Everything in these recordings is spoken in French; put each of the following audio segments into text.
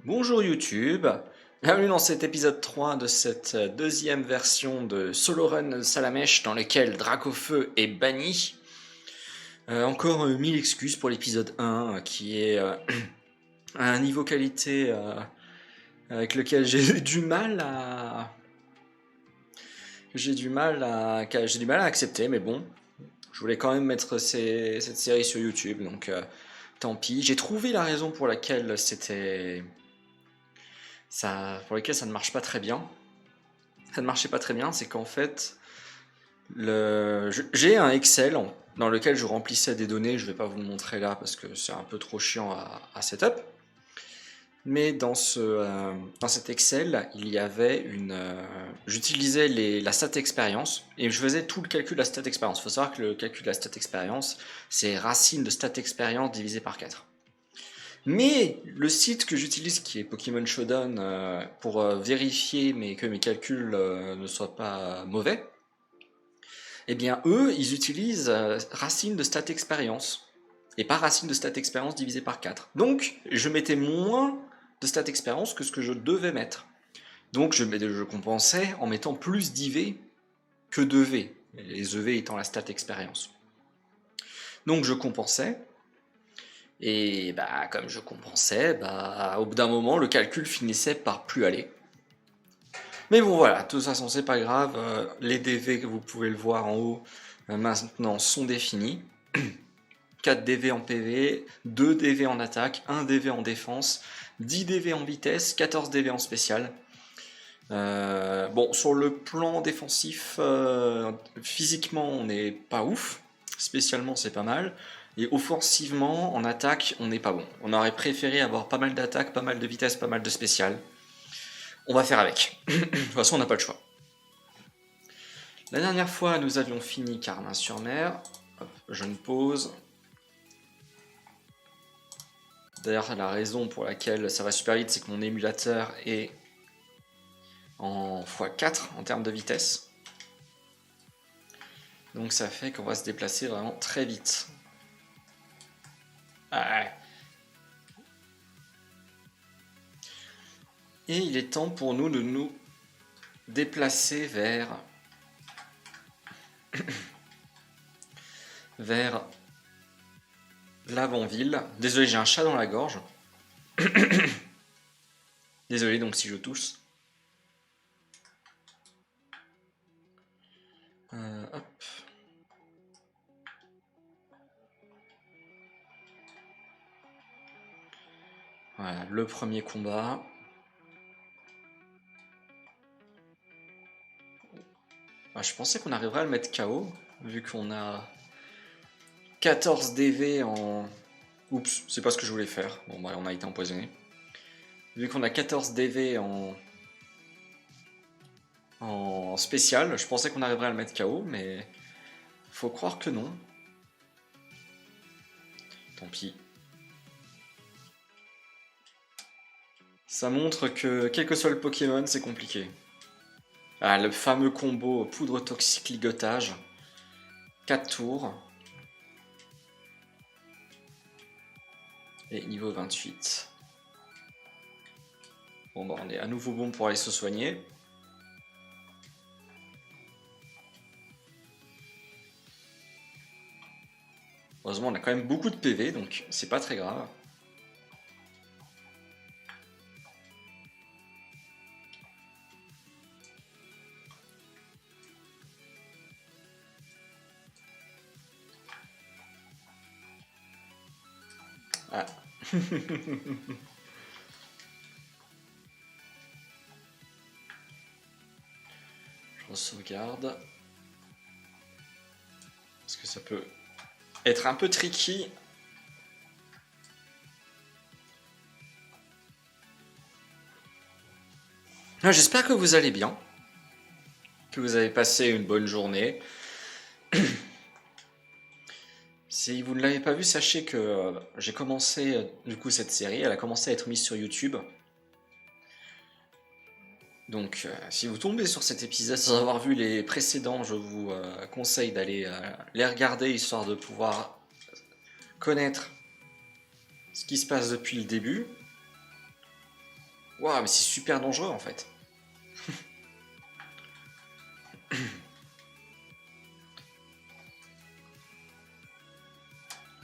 Bonjour YouTube, bienvenue dans cet épisode 3 de cette deuxième version de Solo Run Salamèche dans lequel Dracofeu est banni. Encore 1000 excuses pour l'épisode 1 qui est à un niveau qualité avec lequel j'ai du mal à accepter, mais bon, je voulais quand même mettre cette série sur YouTube, donc tant pis. J'ai trouvé la raison pour laquelle pour lesquels ça ne marche pas très bien. Ça ne marchait pas très bien, c'est qu'en fait, j'ai un Excel dans lequel je remplissais des données. Je ne vais pas vous le montrer là parce que c'est un peu trop chiant à setup. Mais dans cet Excel, il y avait j'utilisais la stat expérience et je faisais tout le calcul de la stat expérience. Il faut savoir que le calcul de la stat expérience, c'est racine de stat expérience divisé par 4. Mais le site que j'utilise, qui est Pokémon Showdown, pour vérifier que mes calculs ne soient pas mauvais, eh bien eux, ils utilisent racine de stat expérience, et pas racine de stat expérience divisé par 4. Donc, je mettais moins de stat expérience que ce que je devais mettre. Donc, je compensais en mettant plus d'IV que d'EV, les EV étant la stat expérience. Donc, je compensais. Et comme je compensais, au bout d'un moment, le calcul finissait par plus aller. Mais bon, voilà, tout ça, c'est pas grave. Les DV, que vous pouvez le voir en haut, maintenant sont définis. 4 DV en PV, 2 DV en attaque, 1 DV en défense, 10 DV en vitesse, 14 DV en spécial. Bon, sur le plan défensif, physiquement, on n'est pas ouf. Spécialement, c'est pas mal. Et offensivement, en attaque, on n'est pas bon. On aurait préféré avoir pas mal d'attaque, pas mal de vitesse, pas mal de spécial. On va faire avec. De toute façon, on n'a pas le choix. La dernière fois, nous avions fini Carmin-sur-Mer. Je ne pause. D'ailleurs, la raison pour laquelle ça va super vite, c'est que mon émulateur est en x4 en termes de vitesse. Donc ça fait qu'on va se déplacer vraiment très vite. Et il est temps pour nous de nous déplacer vers l'avant-ville. Désolé, j'ai un chat dans la gorge. Désolé donc si je tousse. Hop. Voilà, le premier combat. Je pensais qu'on arriverait à le mettre KO, vu qu'on a 14 DV en... Oups, c'est pas ce que je voulais faire. Bon, on a été empoisonné. Vu qu'on a 14 DV en spécial, je pensais qu'on arriverait à le mettre KO, mais faut croire que non. Tant pis. Ça montre que, quel que soit le Pokémon, c'est compliqué. Le fameux combo poudre toxique ligotage. 4 tours. Et niveau 28. Bon, on est à nouveau bon pour aller se soigner. Heureusement, on a quand même beaucoup de PV, donc c'est pas très grave. Je sauvegarde. Parce que ça peut être un peu tricky. J'espère que vous allez bien. Que vous avez passé une bonne journée. Si vous ne l'avez pas vu, sachez que j'ai commencé du coup cette série. Elle a commencé à être mise sur YouTube. Donc, si vous tombez sur cet épisode sans avoir vu les précédents, je vous conseille d'aller les regarder, histoire de pouvoir connaître ce qui se passe depuis le début. Waouh, mais c'est super dangereux en fait.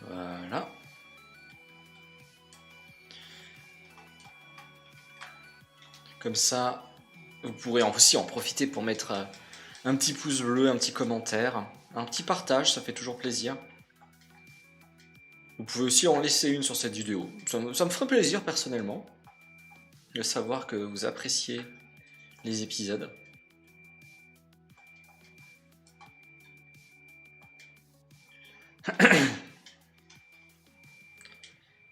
Voilà. Comme ça, vous pourrez aussi en profiter pour mettre un petit pouce bleu, un petit commentaire, un petit partage, ça fait toujours plaisir. Vous pouvez aussi en laisser une sur cette vidéo. Ça me ferait plaisir personnellement de savoir que vous appréciez les épisodes.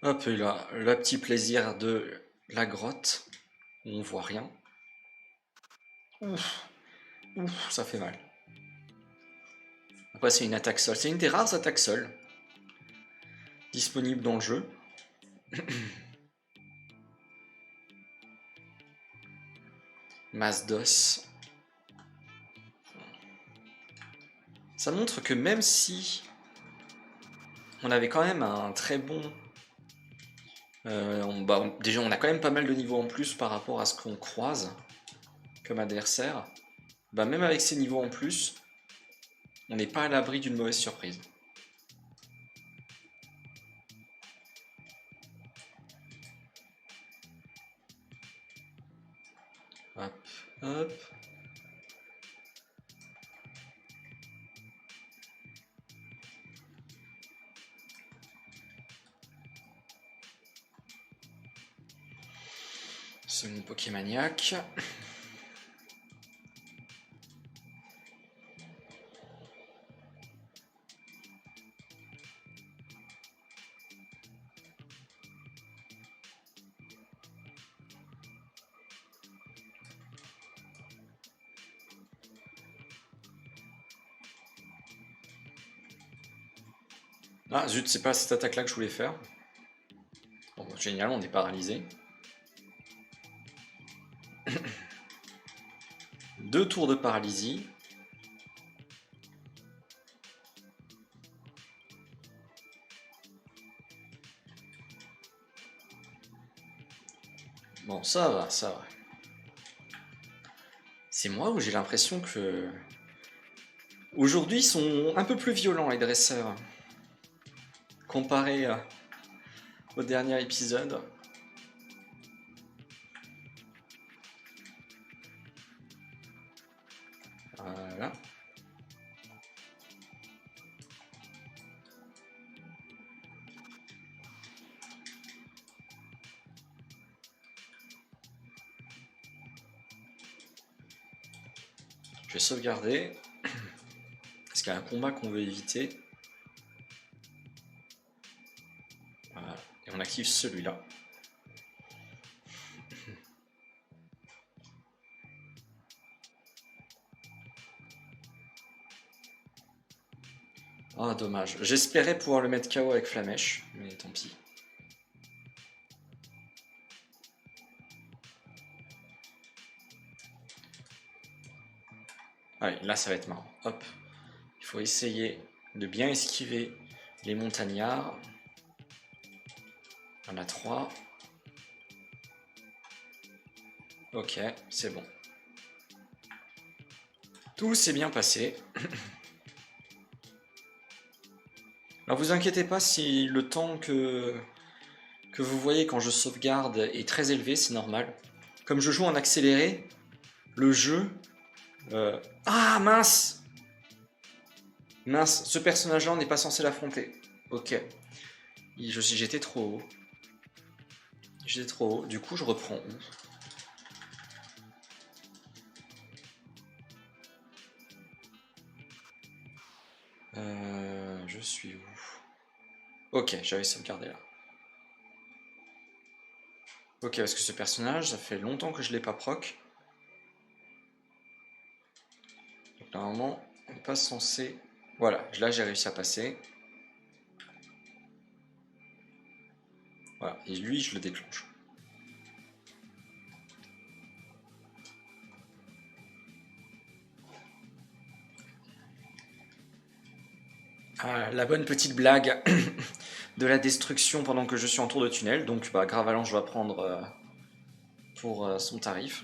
Hop là, le petit plaisir de la grotte où on voit rien. Ouf, ouf, ça fait mal. Après c'est une attaque sol, c'est une des rares attaques sol disponibles dans le jeu. Masse d'os. Ça montre que même si on avait quand même un très bon... déjà on a quand même pas mal de niveaux en plus par rapport à ce qu'on croise comme adversaire. Même avec ces niveaux en plus, on n'est pas à l'abri d'une mauvaise surprise. Hop, hop. Second Pokémaniac. Ah zut, c'est pas cette attaque là que je voulais faire. Bon, génial, on est paralysé. 2 tours de paralysie. Bon, ça va, ça va. C'est moi où j'ai l'impression que... Aujourd'hui, ils sont un peu plus violents, les dresseurs. Comparé au dernier épisode. Voilà. Je vais sauvegarder. Parce qu'il y a un combat qu'on veut éviter. Voilà. Et on active celui-là. Ah, dommage. J'espérais pouvoir le mettre KO avec Flamèche, mais tant pis. Allez, là ça va être marrant. Hop. Il faut essayer de bien esquiver les montagnards. On a 3. Ok, c'est bon. Tout s'est bien passé. Alors vous inquiétez pas si le temps que vous voyez quand je sauvegarde est très élevé, c'est normal. Comme je joue en accéléré, le jeu... Ah mince! Mince, ce personnage-là, on n'est pas censé l'affronter. Ok. J'étais trop haut. J'étais trop haut. Du coup, je reprends où? Je suis où? Ok, j'avais sauvegardé là. Ok, parce que ce personnage, ça fait longtemps que je l'ai pas proc. Donc normalement, on n'est pas censé... Voilà, là j'ai réussi à passer. Voilà, et lui, je le déclenche. Ah, la bonne petite blague de la destruction pendant que je suis en tour de tunnel. Donc Gravalanche va prendre pour son tarif.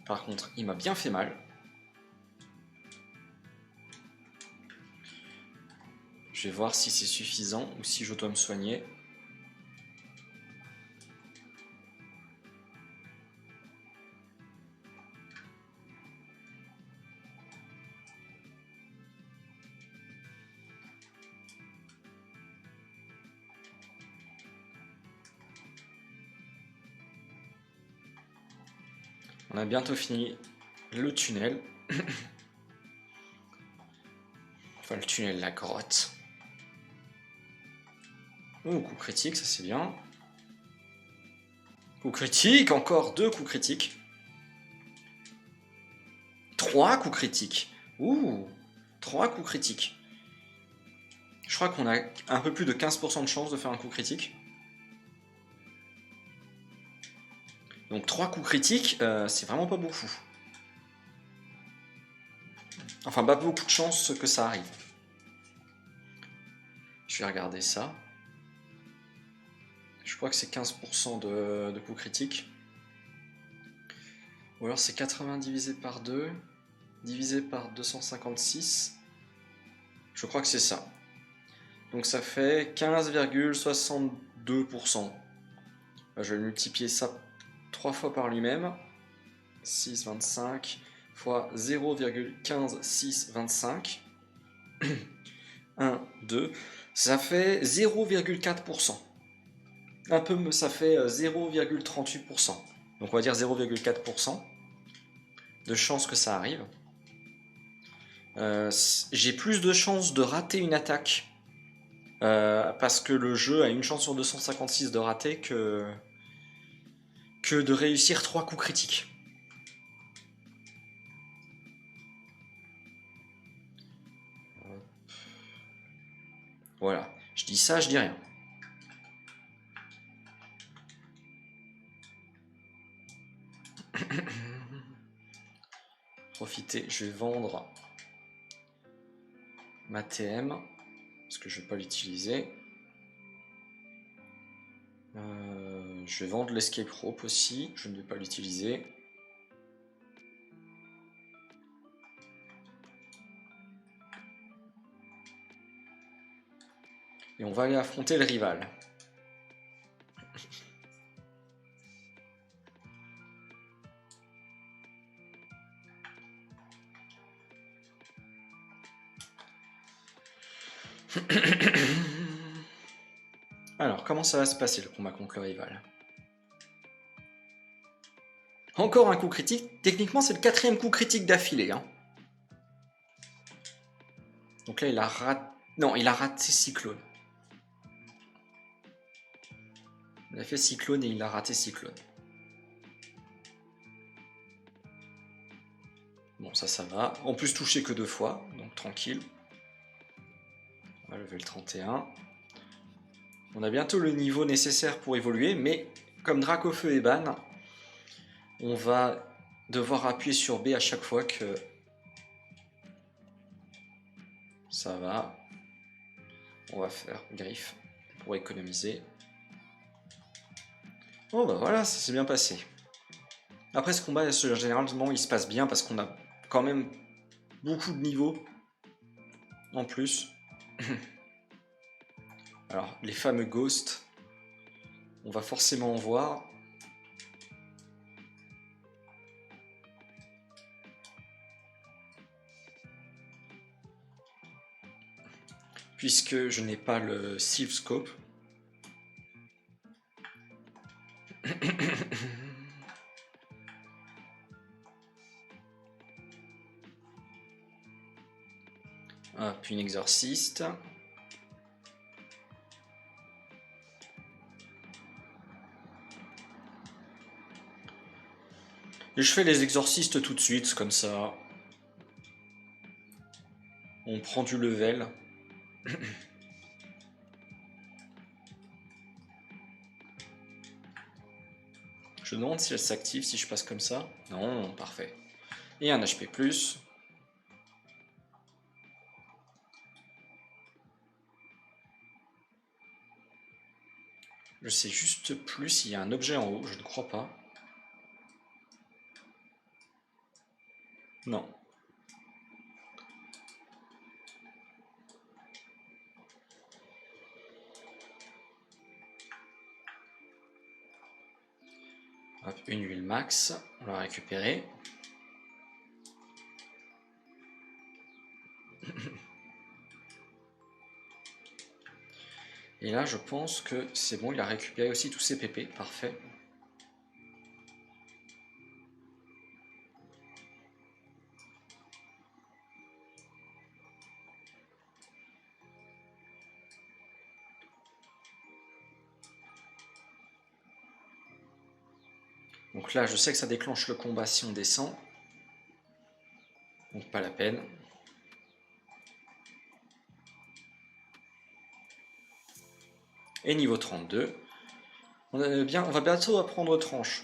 Par contre, il m'a bien fait mal. Je vais voir si c'est suffisant ou si je dois me soigner. On a bientôt fini le tunnel. Enfin, le tunnel, la grotte. Oh, coup critique, ça c'est bien. Coup critique, encore 2 coups critiques. 3 coups critiques. Ouh, 3 coups critiques. Je crois qu'on a un peu plus de 15% de chance de faire un coup critique. Donc 3 coups critiques, c'est vraiment pas beaucoup. Enfin, pas beaucoup de chance que ça arrive. Je vais regarder ça. Je crois que c'est 15% de coups critiques. Ou alors c'est 80 divisé par 2, divisé par 256. Je crois que c'est ça. Donc ça fait 15,62%. Je vais multiplier ça 3 fois par lui-même. 6,25 fois 0,15625. 1, 2. Ça fait 0,4%. Un peu, ça fait 0,38%. Donc on va dire 0,4% de chance que ça arrive. J'ai plus de chances de rater une attaque parce que le jeu a une chance sur 256 de rater que de réussir 3 coups critiques. Voilà, je dis ça, je dis rien. Profitez, je vais vendre ma TM parce que je vais pas l'utiliser. Je vais vendre l'escape rope aussi, je ne vais pas l'utiliser. Et on va aller affronter le rival. Alors, comment ça va se passer le combat contre le rival? Encore un coup critique. Techniquement, c'est le 4e coup critique d'affilée. Hein. Donc là, il a raté... Non, il a raté Cyclone. Il a fait Cyclone et il a raté Cyclone. Bon, ça va. En plus, touché que 2 fois, donc tranquille. On va lever le 31. On a bientôt le niveau nécessaire pour évoluer, mais comme Dracofeu est ban, on va devoir appuyer sur B à chaque fois que ça va. On va faire griffe pour économiser. Oh bah voilà, ça s'est bien passé. Après ce combat, généralement, il se passe bien parce qu'on a quand même beaucoup de niveaux en plus. Alors, les fameux ghosts, on va forcément en voir. Puisque je n'ai pas le Sylph Scope. Ah, puis une exorciste. Et je fais les exorcistes tout de suite, comme ça. On prend du level. Je me demande si elle s'active si je passe comme ça. Non, parfait. Et un HP+. Je sais juste plus s'il y a un objet en haut, je ne crois pas. Non. Hop, une huile max, on va récupérer. Et là, je pense que c'est bon, il a récupéré aussi tous ses PP, parfait. Donc là, je sais que ça déclenche le combat si on descend. Donc pas la peine. Et niveau 32. On va bientôt apprendre tranche.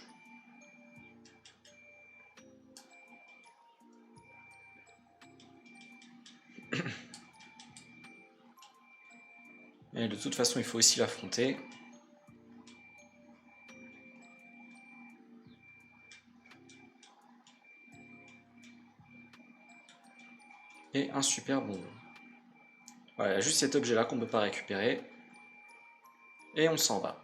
Et de toute façon, il faut aussi l'affronter. Et un super bonbon. Voilà, il y a juste cet objet-là qu'on ne peut pas récupérer. Et on s'en va.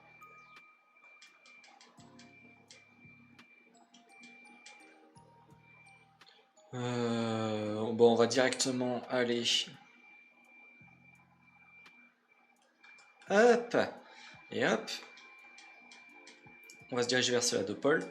Bon, on va directement aller... Hop! Et hop! On va se diriger vers cela de Paul.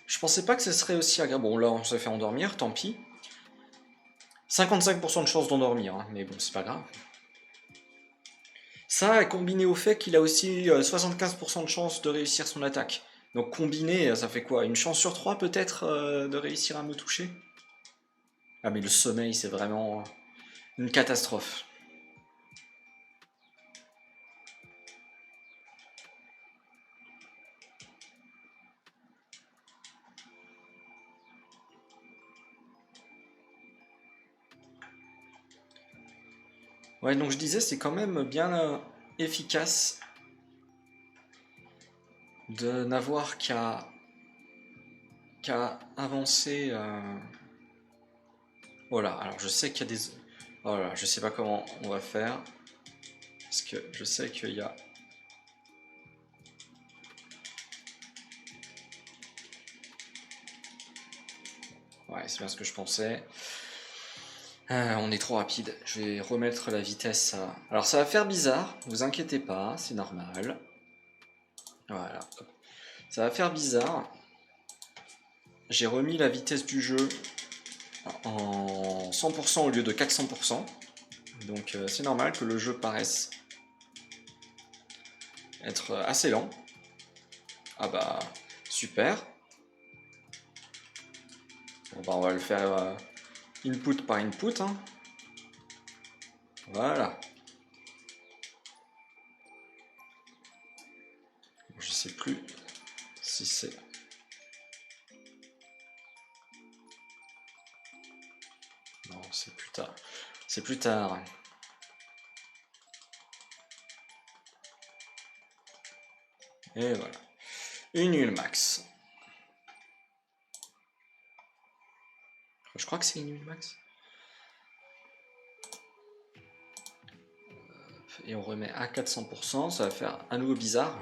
Je pensais pas que ce serait aussi agréable. Bon, là, on s'est fait endormir, tant pis. 55% de chance d'endormir, hein, mais bon, c'est pas grave. Ça, combiné au fait qu'il a aussi 75% de chance de réussir son attaque. Donc combiné, ça fait quoi? Une chance sur 3 peut-être de réussir à me toucher? Ah mais le sommeil, c'est vraiment une catastrophe. Ouais, donc je disais, c'est quand même bien efficace de n'avoir qu'à avancer. Voilà, alors je sais qu'il y a des... Voilà, je sais pas comment on va faire. Parce que je sais qu'il y a... Ouais, c'est bien ce que je pensais. On est trop rapide. Je vais remettre la vitesse à... Alors ça va faire bizarre, vous inquiétez pas, c'est normal. Voilà. Ça va faire bizarre. J'ai remis la vitesse du jeu en 100% au lieu de 400%. Donc c'est normal que le jeu paraisse être assez lent. Ah bah super. Bon bah on va le faire input par input. Hein. Voilà. Je sais plus si c'est... Non, c'est plus tard. C'est plus tard. Et voilà. Une huile max. Je crois que c'est une huile max. Et on remet à 400%. Ça va faire à nouveau bizarre.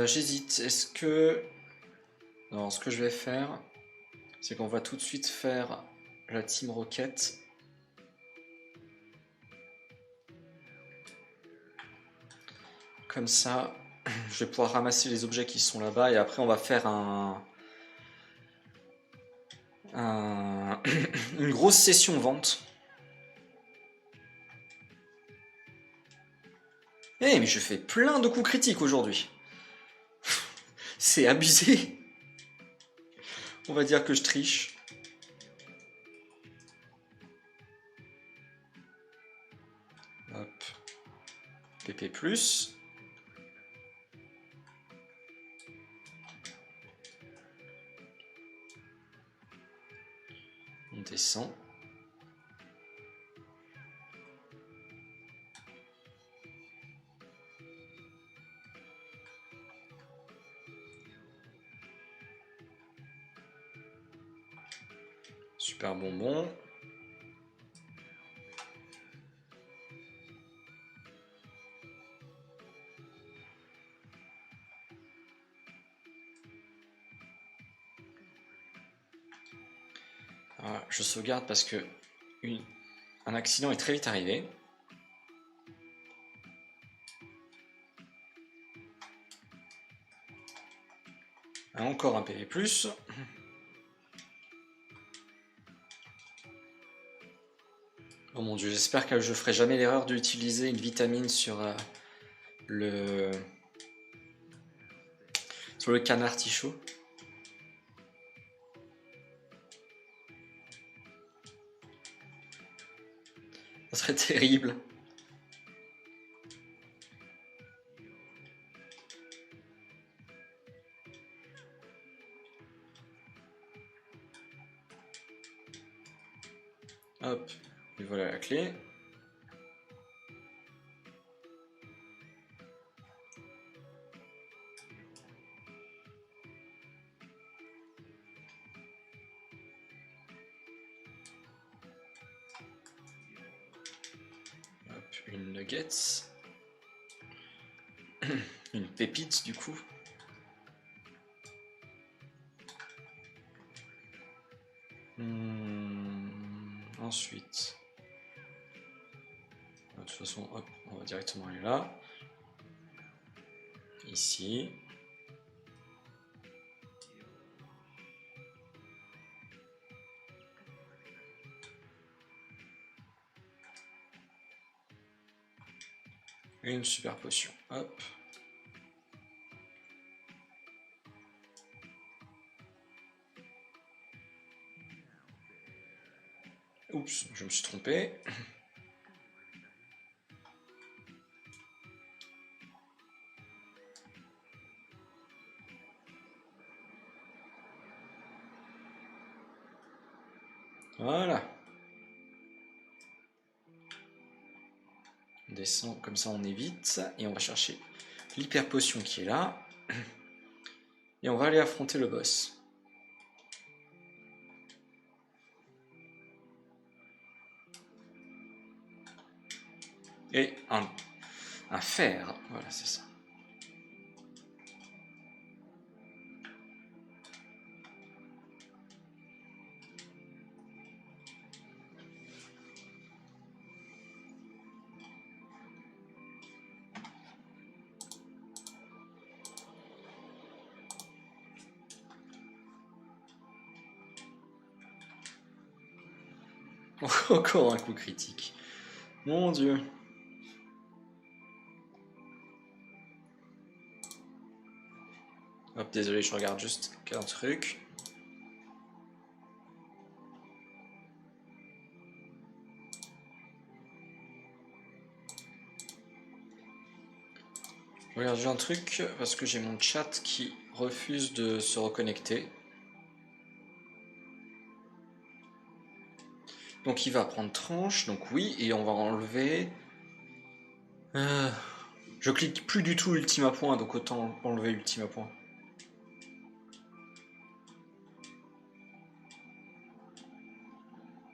J'hésite. Est-ce que... Non, ce que je vais faire, c'est qu'on va tout de suite faire la Team Rocket. Comme ça, je vais pouvoir ramasser les objets qui sont là-bas et après on va faire une grosse session vente. Eh mais je fais plein de coups critiques aujourd'hui. C'est abusé. On va dire que je triche. PP+. On descend. Super bonbon. Voilà, je sauvegarde parce que un accident est très vite arrivé. Encore un PV+. Oh mon dieu, j'espère que je ferai jamais l'erreur d'utiliser une vitamine sur le canard artichaut. Ça serait terrible. Hop, et voilà la clé. Hop, une nuggets. Une pépite du coup. Ensuite, de toute façon, hop, on va directement aller là. Ici. Une super potion. Hop. Oups, je me suis trompé. Voilà. On descend, comme ça on évite. Et on va chercher l'hyper potion qui est là. Et on va aller affronter le boss. Et un fer. Voilà, c'est ça. Encore un coup critique. Mon dieu. Hop, désolé, je regarde juste un truc. Je regarde juste un truc parce que j'ai mon chat qui refuse de se reconnecter. Donc il va prendre tranche, donc oui, et on va enlever... je clique plus du tout ultime à point, donc autant enlever ultime à point.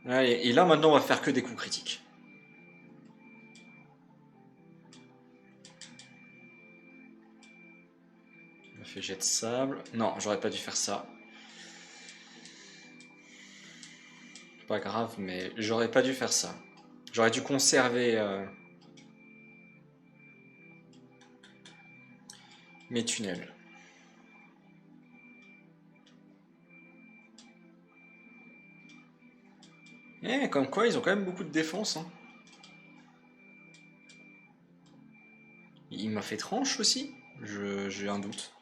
Allez, et là maintenant on va faire que des coups critiques. On a fait jet de sable. Non, j'aurais pas dû faire ça. Pas grave, mais j'aurais pas dû faire ça. J'aurais dû conserver mes tunnels. Comme quoi, ils ont quand même beaucoup de défense. Hein. Il m'a fait tranche aussi? J'ai un doute.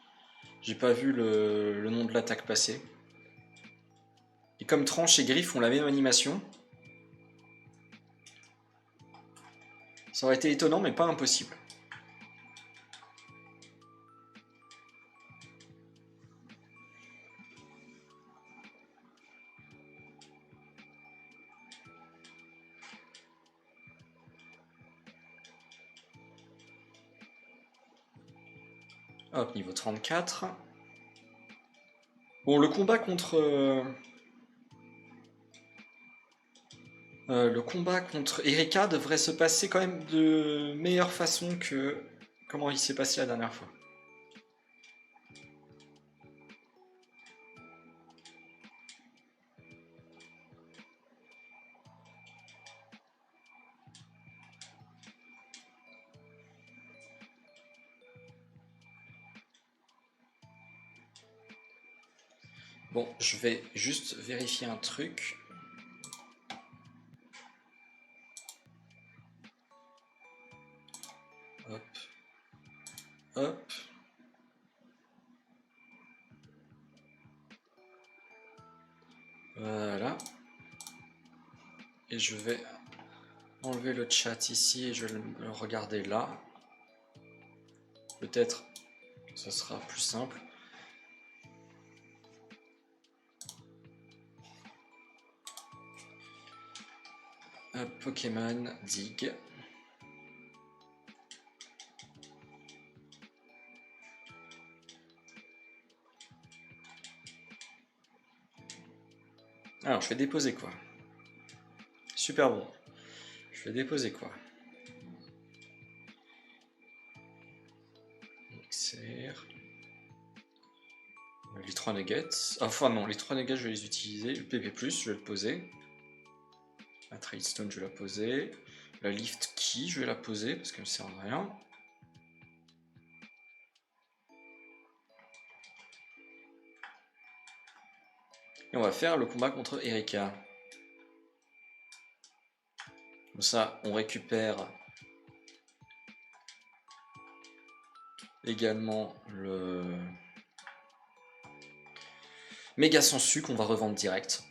J'ai pas vu le nom de l'attaque passer. Et comme tranche et griffe ont la même animation, ça aurait été étonnant mais pas impossible. Hop, niveau 34. Bon, le combat contre Erika devrait se passer quand même de meilleure façon que comment il s'est passé la dernière fois. Bon, je vais juste vérifier un truc. Hop. Hop. Voilà. Et je vais enlever le chat ici et je vais le regarder là. Peut-être ce sera plus simple. Pokémon Dig. Alors, je vais déposer quoi? Super bon. Je vais déposer quoi? Mixer. Les 3 nuggets. Enfin non, les 3 nuggets je vais les utiliser. Le PP+, je vais le poser. La Tradestone je vais la poser. La Lift Key je vais la poser parce qu'elle ne sert à rien. Et on va faire le combat contre Erika. Comme ça, on récupère également le méga sensu qu'on va revendre direct.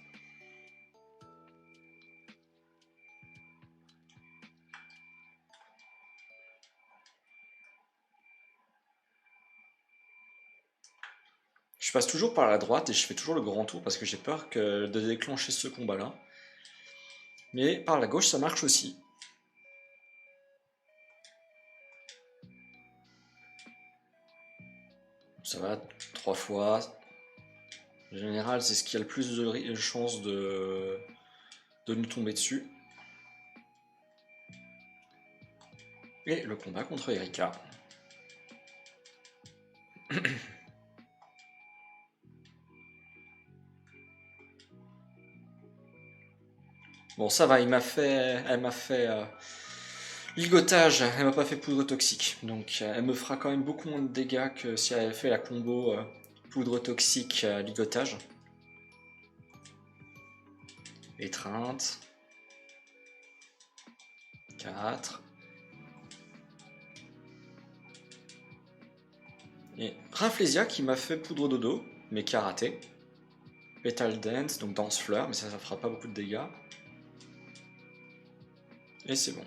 Je passe toujours par la droite et je fais toujours le grand tour parce que j'ai peur de déclencher ce combat-là. Mais par la gauche, ça marche aussi. Ça va, 3 fois. En général, c'est ce qui a le plus de chances de nous tomber dessus. Et le combat contre Erika. Bon, ça va, elle m'a fait ligotage, elle m'a pas fait poudre toxique. Donc, elle me fera quand même beaucoup moins de dégâts que si elle avait fait la combo poudre toxique ligotage. Étreinte. 4. Et Rafflesia qui m'a fait poudre dodo, mais qui a raté. Petal Dance, donc danse fleur, mais ça fera pas beaucoup de dégâts. Et c'est bon.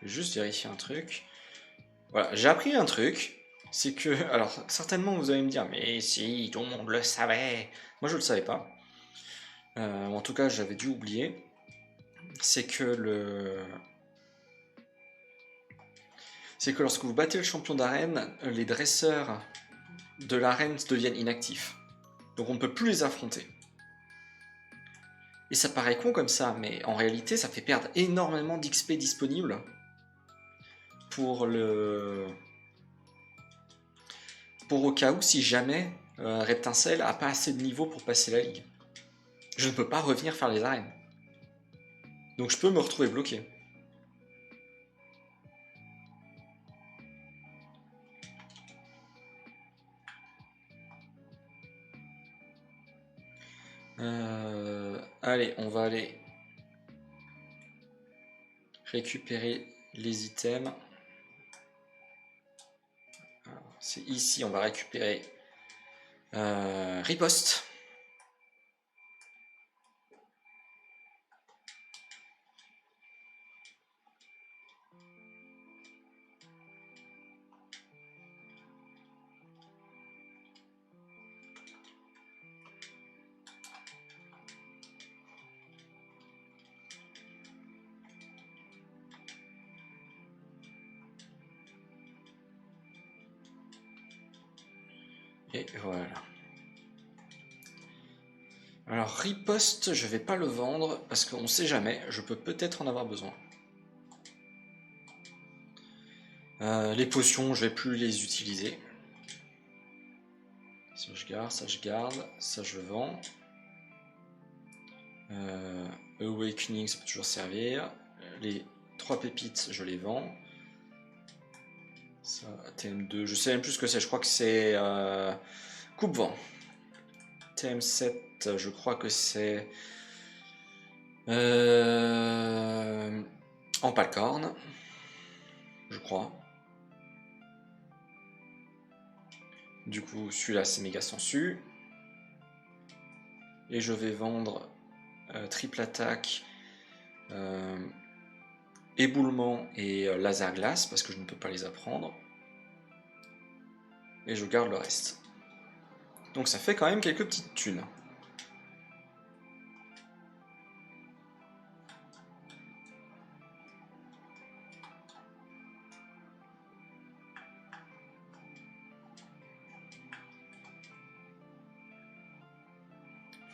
Je vais juste vérifier un truc. Voilà, j'ai appris un truc. C'est que, alors certainement vous allez me dire, mais si, tout le monde le savait. Moi je le savais pas. En tout cas, j'avais dû oublier. C'est que lorsque vous battez le champion d'arène, les dresseurs de l'arène deviennent inactifs. Donc on ne peut plus les affronter. Et ça paraît con comme ça, mais en réalité, ça fait perdre énormément d'XP disponible pour au cas où si jamais Reptincelle a pas assez de niveau pour passer la ligue. Je ne peux pas revenir faire les arènes. Donc je peux me retrouver bloqué. Allez, on va aller récupérer les items. C'est ici, on va récupérer riposte. Et voilà. Alors riposte, je vais pas le vendre parce qu'on sait jamais, je peux peut-être en avoir besoin. Les potions, je vais plus les utiliser. Ça je garde, ça je vends. Awakening, ça peut toujours servir. Les 3 pépites, je les vends. Ça, TM2, je sais même plus ce que c'est, je crois que c'est coupe-vent. TM7, je crois que c'est Empalcorn, je crois. Du coup, celui-là, c'est méga sensu. Et je vais vendre triple attaque, éboulement et laser glace parce que je ne peux pas les apprendre. Et je garde le reste. Donc ça fait quand même quelques petites thunes.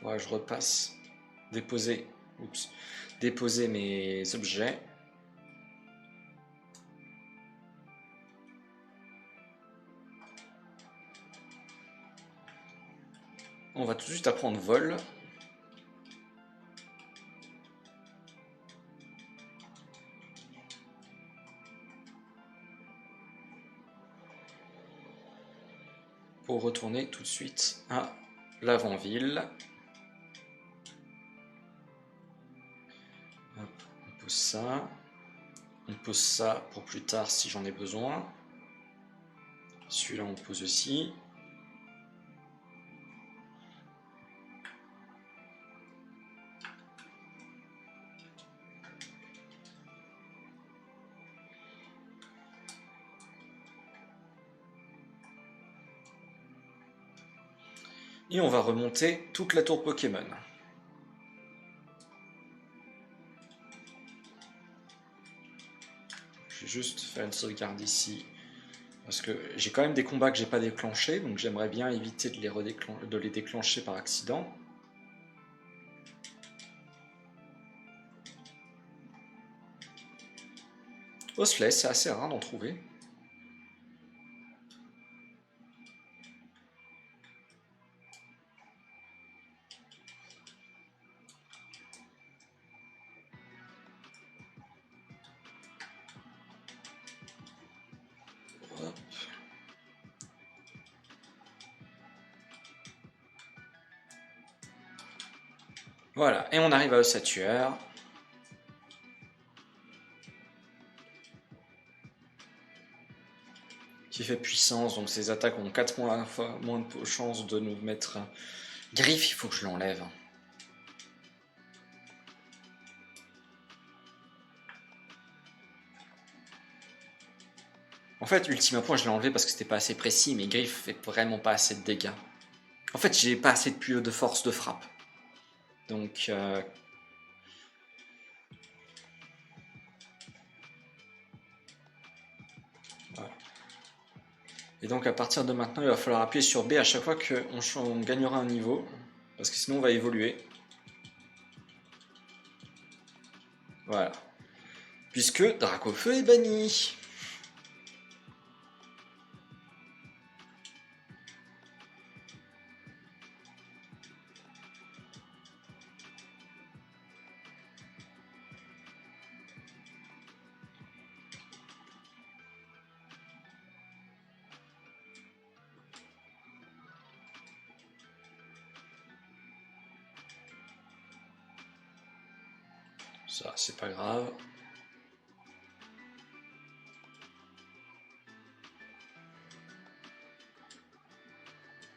Voilà, je repasse. Déposer mes objets. On va tout de suite apprendre vol. Pour retourner tout de suite à l'avant-ville. On pose ça. On pose ça pour plus tard si j'en ai besoin. Celui-là on pose aussi. Et on va remonter toute la tour Pokémon. Je vais juste faire une sauvegarde ici. Parce que j'ai quand même des combats que j'ai pas déclenchés, donc j'aimerais bien éviter de les déclencher par accident. Osseless, c'est assez rare d'en trouver. Hop. Voilà, et on arrive à Ossatueur. Qui fait puissance, donc ses attaques ont 4 fois moins de chances de nous mettre griffe, il faut que je l'enlève. En fait, Ultima Point, je l'ai enlevé parce que c'était pas assez précis, mais griffe fait vraiment pas assez de dégâts. En fait, j'ai pas assez de force de frappe. Donc, voilà. Et donc, à partir de maintenant, il va falloir appuyer sur B à chaque fois qu'on gagnera un niveau, parce que sinon, on va évoluer. Voilà. Puisque Dracofeu est banni. Ça, c'est pas grave.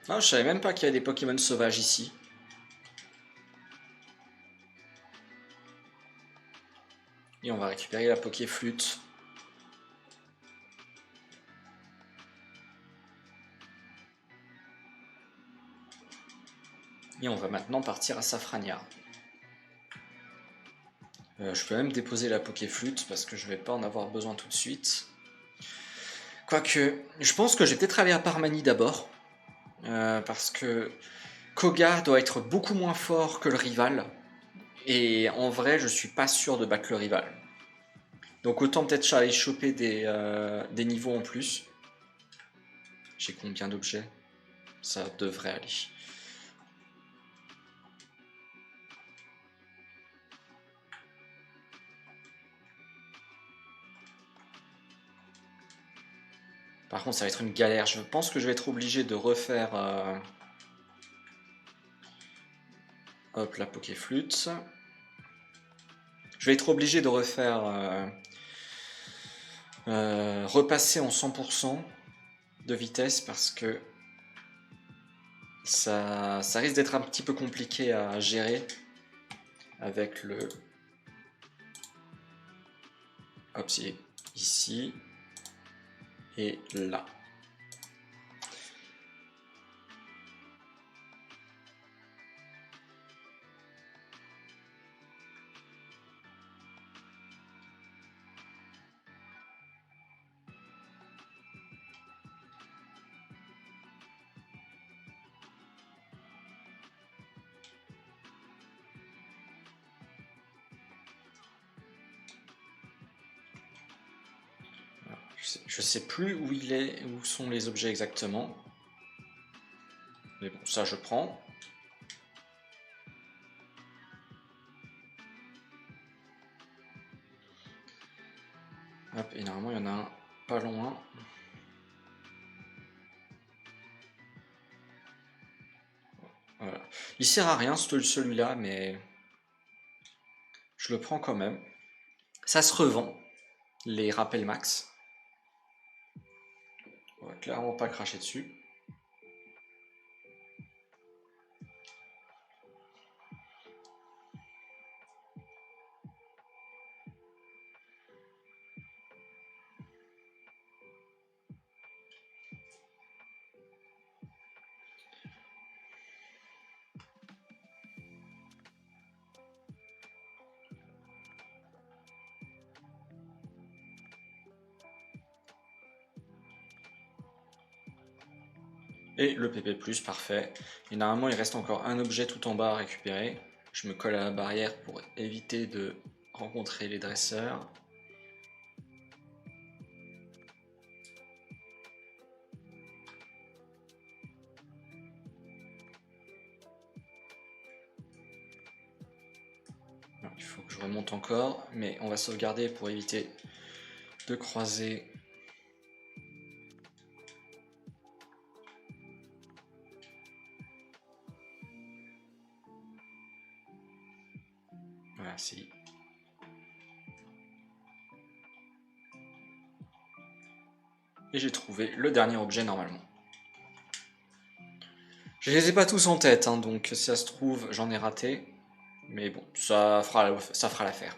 Ah, je savais même pas qu'il y a des Pokémon sauvages ici. Et on va récupérer la Pokéflûte. Et on va maintenant partir à Safrania. Je peux même déposer la Pokéflûte parce que je vais pas en avoir besoin tout de suite. Quoique, je pense que je vais peut-être aller à Parmanie d'abord. parce que Koga doit être beaucoup moins fort que le rival. Et en vrai, je suis pas sûr de battre le rival. Donc autant peut-être aller choper des niveaux en plus. J'ai combien d'objets? Ça devrait aller. Par contre, ça va être une galère. Je pense que je vais être obligé de refaire... Hop, la Pokéflûte. Je vais être obligé de refaire... repasser en 100% de vitesse parce que ça risque d'être un petit peu compliqué à gérer avec le... Hop, c'est ici et là. Je sais plus où il est, où sont les objets exactement. Mais bon, ça je prends. Hop, et normalement il y en a un pas loin. Voilà. Il sert à rien celui-là, mais je le prends quand même. Ça se revend, les rappels max. On va clairement pas cracher dessus. Et le PP+, parfait. Et normalement, il reste encore un objet tout en bas à récupérer. Je me colle à la barrière pour éviter de rencontrer les dresseurs. Il faut que je remonte encore, mais on va sauvegarder pour éviter de croiser. Voilà, si. Et j'ai trouvé le dernier objet normalement. Je les ai pas tous en tête, hein, donc si ça se trouve, j'en ai raté. Mais bon, ça fera l'affaire.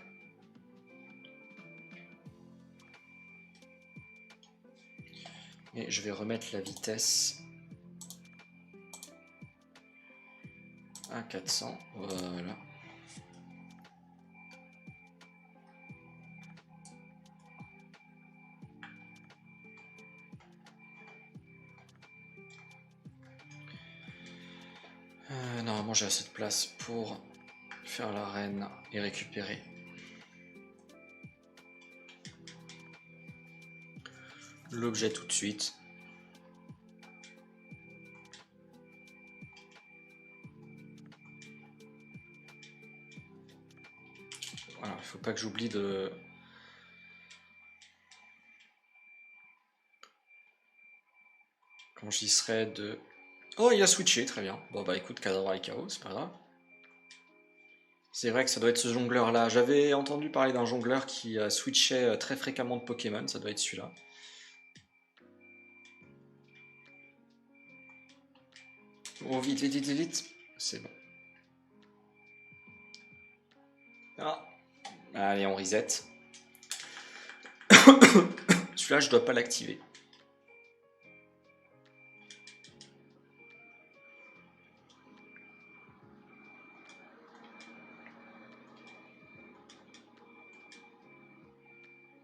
Et je vais remettre la vitesse à 400. Voilà. Normalement, j'ai assez de place pour faire l'arène et récupérer l'objet tout de suite. Voilà, il faut pas que j'oublie de... Quand j'y serai de... Oh, il a switché, très bien. Bon bah écoute, Cadavre et Chaos, c'est pas grave. C'est vrai que ça doit être ce jongleur-là. J'avais entendu parler d'un jongleur qui switchait très fréquemment de Pokémon, ça doit être celui-là. Oh, vite, vite, vite, vite. C'est bon. Ah. Allez, on reset. Celui-là, je dois pas l'activer.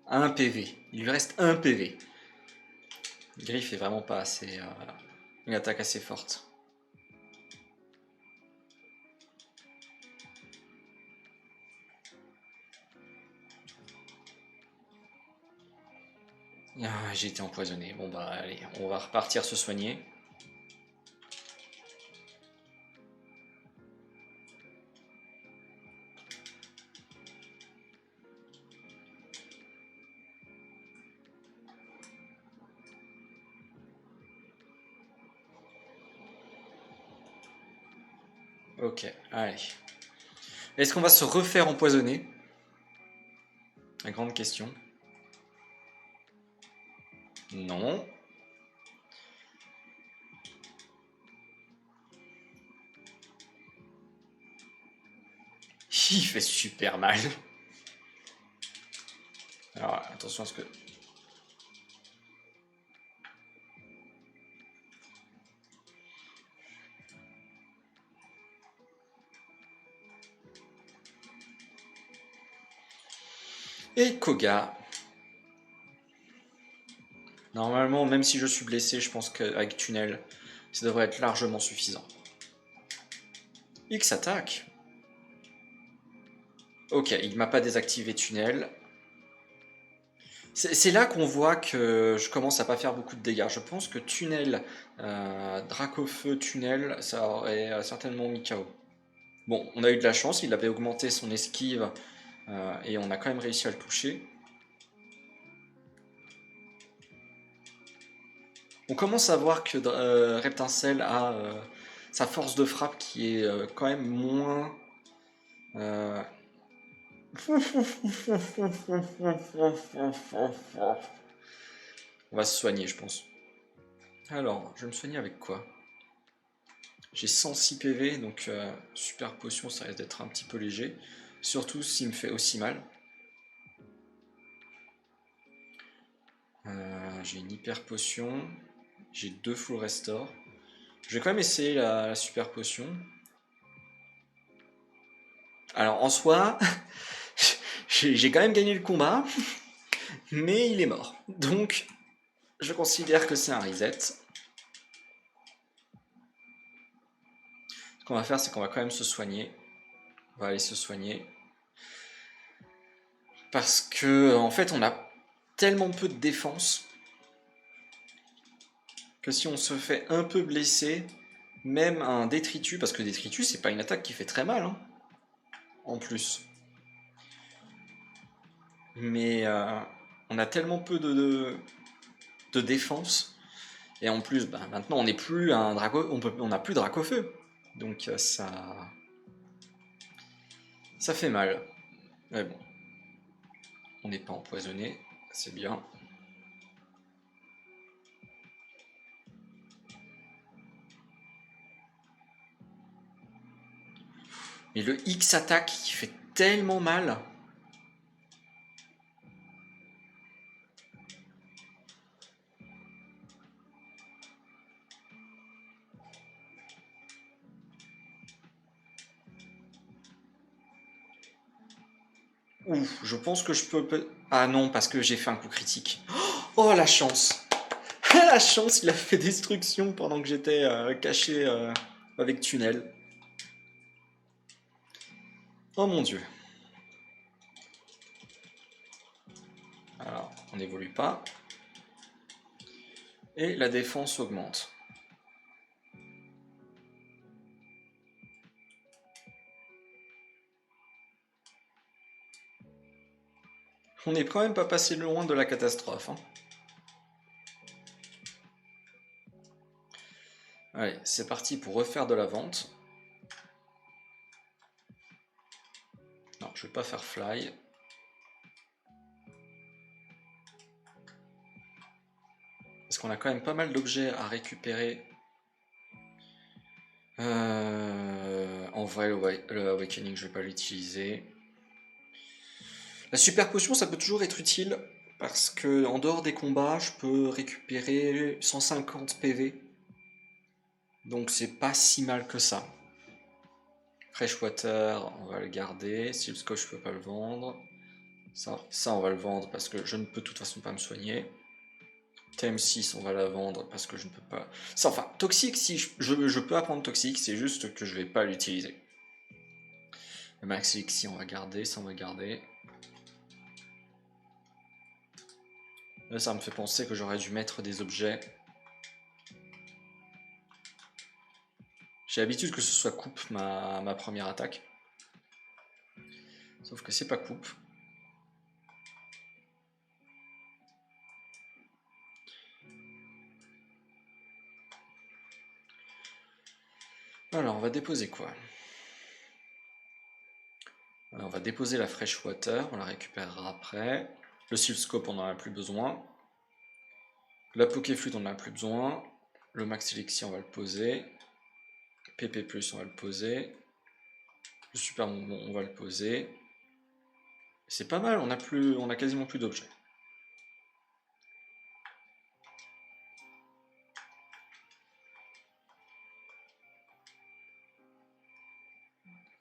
Un PV. Il lui reste un PV. Griff est vraiment pas assez... une attaque assez forte. Ah, j'ai été empoisonné. Bon bah allez, on va repartir se soigner. Ok, allez. Est-ce qu'on va se refaire empoisonner? La grande question. Non. Il fait super mal. Alors attention à ce que... Et Koga. Normalement, même si je suis blessé, je pense qu'avec tunnel, ça devrait être largement suffisant. X attaque. Ok, il m'a pas désactivé tunnel. C'est là qu'on voit que je commence à pas faire beaucoup de dégâts. Je pense que tunnel, Dracofeu, tunnel, ça aurait certainement mis KO. Bon, on a eu de la chance, il avait augmenté son esquive et on a quand même réussi à le toucher. On commence à voir que Reptincelle a sa force de frappe qui est quand même moins... On va se soigner, je pense. Alors, je vais me soigner avec quoi? J'ai 106 PV, donc super potion, ça risque d'être un petit peu léger. Surtout s'il me fait aussi mal. J'ai une hyper potion. J'ai 2 full restore. Je vais quand même essayer la super potion. Alors en soi, j'ai quand même gagné le combat, mais il est mort. Donc, je considère que c'est un reset. Ce qu'on va faire, c'est qu'on va quand même se soigner. On va aller se soigner. Parce que, en fait, on a tellement peu de défense que si on se fait un peu blesser, même un détritus, parce que détritus, c'est pas une attaque qui fait très mal, hein, en plus. Mais on a tellement peu de défense. Et en plus, bah, maintenant, on n'est plus un draco, on n'a plus de Dracofeu. Donc ça fait mal. Mais bon, on n'est pas empoisonné, c'est bien. Mais le X attaque qui fait tellement mal. Ouf, je pense que je peux... Ah non, parce que j'ai fait un coup critique. Oh la chance! La chance, il a fait destruction pendant que j'étais caché avec tunnel. Oh mon dieu. Alors, on n'évolue pas. Et la défense augmente. On n'est quand même pas passé loin de la catastrophe. Hein. Allez, c'est parti pour refaire de la vente. Non, je vais pas faire fly. Parce qu'on a quand même pas mal d'objets à récupérer. En vrai, le Awakening, je vais pas l'utiliser. La super potion, ça peut toujours être utile. Parce que en dehors des combats, je peux récupérer 150 PV. Donc c'est pas si mal que ça. Freshwater, on va le garder. Seal Scotch, je peux pas le vendre. Ça, on va le vendre parce que je ne peux de toute façon pas me soigner. TM6, on va la vendre parce que je ne peux pas... Enfin, toxique, si je peux apprendre toxique, c'est juste que je vais pas l'utiliser. Le max elixir, on va garder, ça on va garder. Là, ça me fait penser que j'aurais dû mettre des objets. J'ai l'habitude que ce soit coupe ma première attaque. Sauf que c'est pas coupe. Alors, on va déposer quoi? Alors, on va déposer la Fresh Water, on la récupérera après. Le Silscope, on n'en a plus besoin. La Pokéflute, on n'en a plus besoin. Le Max Elixir, on va le poser. PP+, on va le poser. Le Super Bonbon, on va le poser. C'est pas mal, on a quasiment plus d'objets.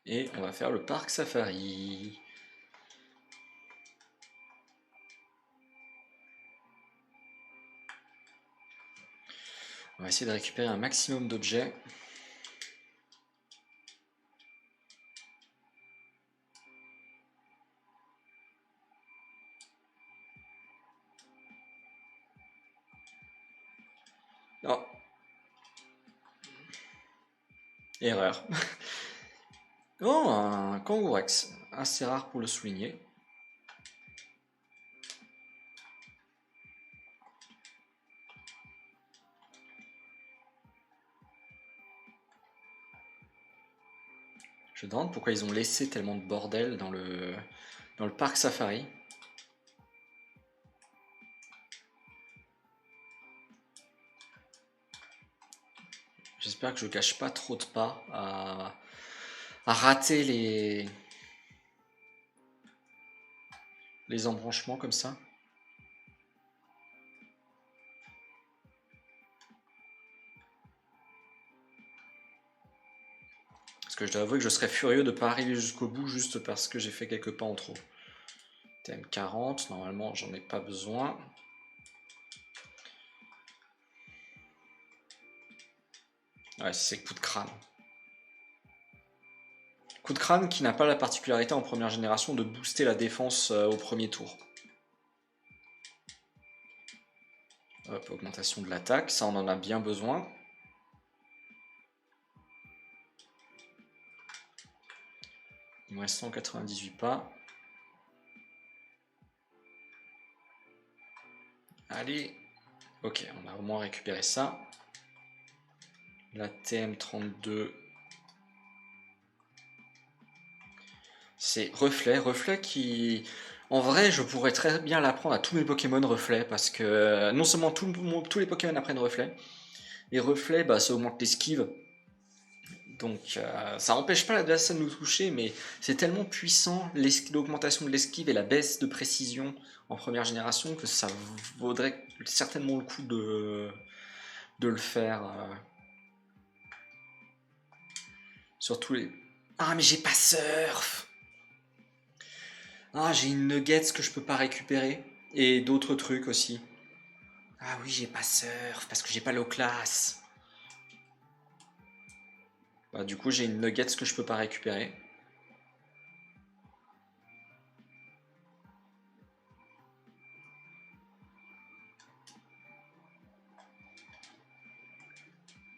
Et on va faire le parc safari. On va essayer de récupérer un maximum d'objets. Oh. Erreur. Oh, un Kangourex. Assez rare pour le souligner. Je me demande pourquoi ils ont laissé tellement de bordel dans le parc safari. J'espère que je gâche pas trop de pas à rater les embranchements comme ça. Parce que je dois avouer que je serais furieux de ne pas arriver jusqu'au bout juste parce que j'ai fait quelques pas en trop. TM40, normalement j'en ai pas besoin. Ouais, c'est coup de crâne. Coup de crâne qui n'a pas la particularité en première génération de booster la défense au premier tour. Hop, augmentation de l'attaque, ça on en a bien besoin. Il me reste 198 pas. Allez. Ok, on a au moins récupéré ça. La TM32. C'est Reflet. Reflet qui... En vrai, je pourrais très bien l'apprendre à tous mes Pokémon Reflet. Parce que non seulement tous les Pokémon apprennent Reflet. Et Reflet, bah, ça augmente l'esquive. Donc ça n'empêche pas l'adversaire de nous toucher, mais c'est tellement puissant l'augmentation de l'esquive et la baisse de précision en première génération que ça vaudrait certainement le coup de le faire. Sur tous les... Ah mais j'ai pas surf. Ah j'ai une nuggets que je peux pas récupérer. Et d'autres trucs aussi. Ah oui j'ai pas surf parce que j'ai pas l'eau classe. Bah, du coup j'ai une nuggets que je peux pas récupérer.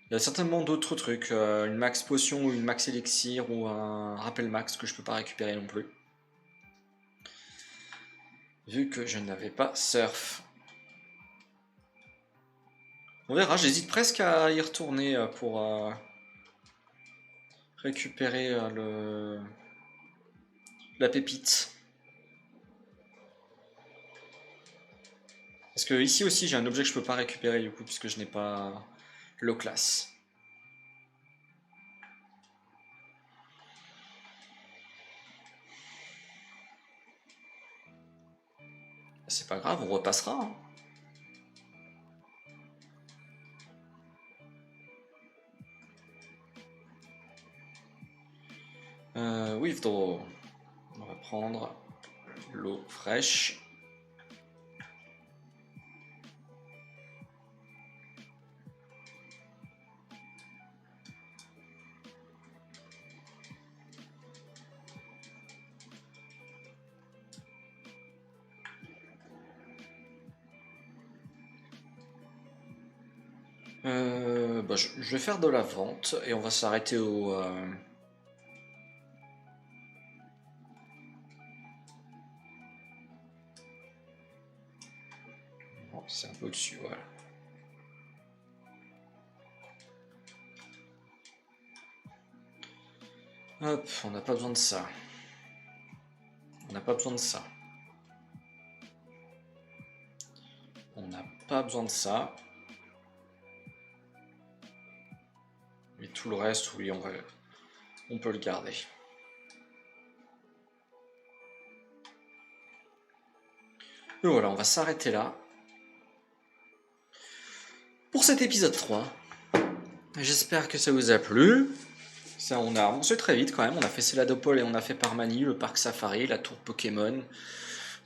Il y a certainement d'autres trucs, une max potion ou une max élixir ou un rappel max que je peux pas récupérer non plus. Vu que je n'avais pas surf. On verra, j'hésite presque à y retourner pour récupérer la pépite. Parce que ici aussi j'ai un objet que je peux pas récupérer du coup puisque je n'ai pas low class. C'est pas grave, on repassera. Hein. Withdraw. On va prendre l'eau fraîche. Je vais faire de la vente et on va s'arrêter au... bon, c'est un peu au-dessus, voilà. Hop, on n'a pas besoin de ça. On n'a pas besoin de ça. On n'a pas besoin de ça. Mais tout le reste, oui, on peut le garder. Et voilà, on va s'arrêter là. Pour cet épisode 3. J'espère que ça vous a plu. Ça, on a avancé très vite quand même. On a fait Céladopol et on a fait Parmanie, le parc Safari, la tour Pokémon.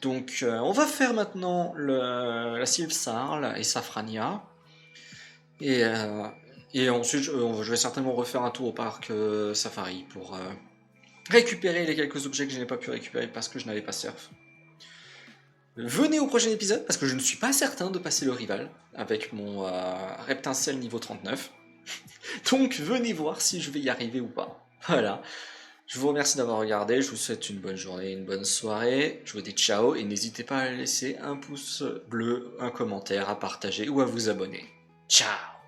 Donc, on va faire maintenant la Sylph-Sarl et Safrania. Et ensuite, je vais certainement refaire un tour au parc Safari pour récupérer les quelques objets que je n'ai pas pu récupérer parce que je n'avais pas surf. Venez au prochain épisode parce que je ne suis pas certain de passer le rival avec mon Reptincelle niveau 39. Donc venez voir si je vais y arriver ou pas. Voilà. Je vous remercie d'avoir regardé, je vous souhaite une bonne journée, une bonne soirée, je vous dis ciao et n'hésitez pas à laisser un pouce bleu, un commentaire, à partager ou à vous abonner. Ciao!